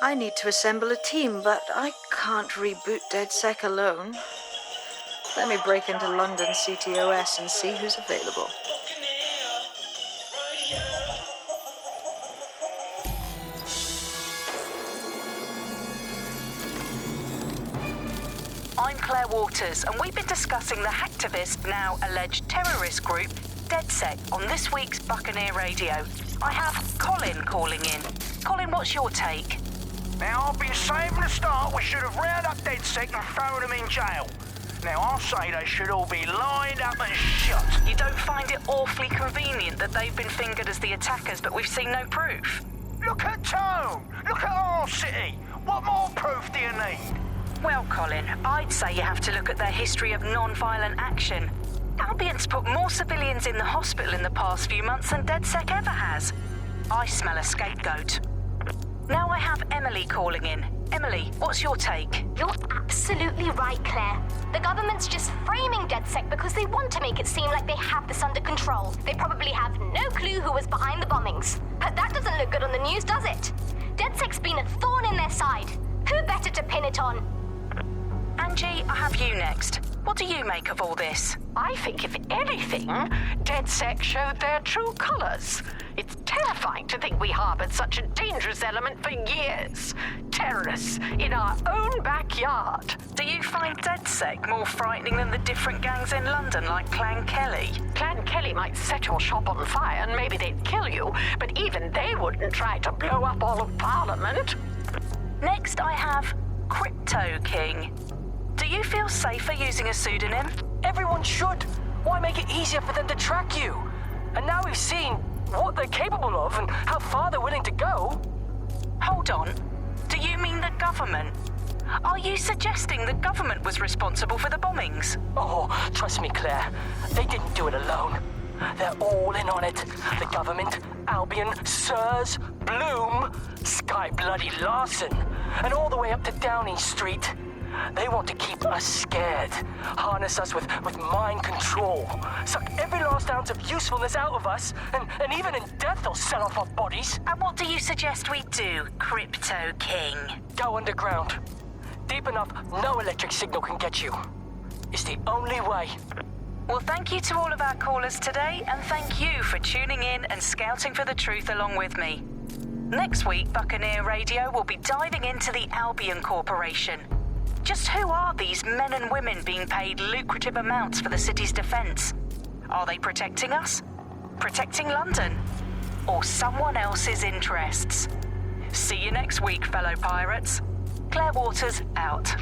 I need to assemble a team, but I can't reboot DedSec alone. Let me break into London CTOS and see who's available. I'm Claire Waters, and we've been discussing the hacktivist, now alleged terrorist group, DedSec, on this week's Buccaneer Radio. I have Colin calling in. Colin, what's your take? Now, I've been saying from the start we should have rounded up DedSec and thrown them in jail. Now, I'll say they should all be lined up and shot. You don't find it awfully convenient that they've been fingered as the attackers, but we've seen no proof? Look at Tone! Look at our city! What more proof do you need? Well, Colin, I'd say you have to look at their history of non-violent action. Albion's put more civilians in the hospital in the past few months than DedSec ever has. I smell a scapegoat. Now I have Emily calling in. Emily, what's your take? You're absolutely right, Claire. The government's just framing DedSec because they want to make it seem like they have this under control. They probably have no clue who was behind the bombings. But that doesn't look good on the news, does it? DedSec's been a thorn in their side. Who better to pin it on? Angie, I have you next. What do you make of all this? I think, if anything, DedSec showed their true colors. It's terrifying to think we harbored such a dangerous element for years. Terrorists in our own backyard. Do you find DedSec more frightening than the different gangs in London, like Clan Kelly? Clan Kelly might set your shop on fire and maybe they'd kill you, but even they wouldn't try to blow up all of Parliament. Next, I have Crypto King. Do you feel safer using a pseudonym? Everyone should. Why make it easier for them to track you? And now we've seen what they're capable of and how far they're willing to go. Hold on. Do you mean the government? Are you suggesting the government was responsible for the bombings? Oh, trust me, Claire. They didn't do it alone. They're all in on it. The government, Albion, Sirs, Bloom, Sky Bloody Larson, and all the way up to Downing Street. They want to keep us scared, harness us with mind control, suck every last ounce of usefulness out of us, and even in death they'll sell off our bodies. And what do you suggest we do, Crypto King? Go underground. Deep enough, no electric signal can get you. It's the only way. Well, thank you to all of our callers today, and thank you for tuning in and scouting for the truth along with me. Next week, Buccaneer Radio will be diving into the Albion Corporation. Just who are these men and women being paid lucrative amounts for the city's defence? Are they protecting us? Protecting London? Or someone else's interests? See you next week, fellow pirates. Claire Waters, out.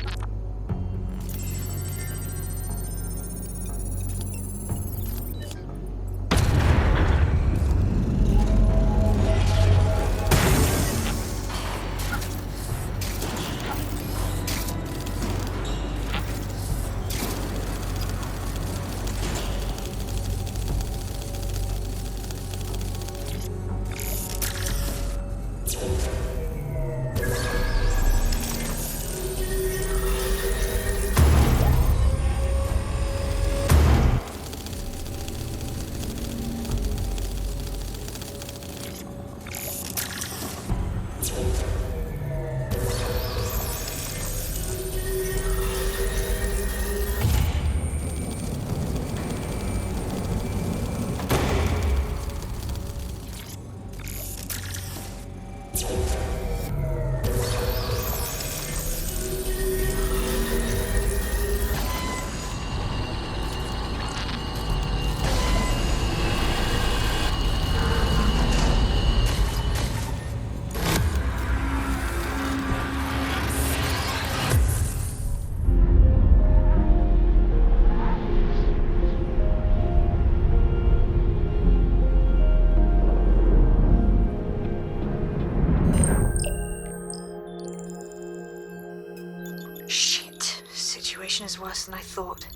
Is worse than I thought.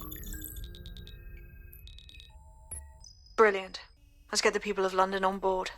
Brilliant. Let's get the people of London on board.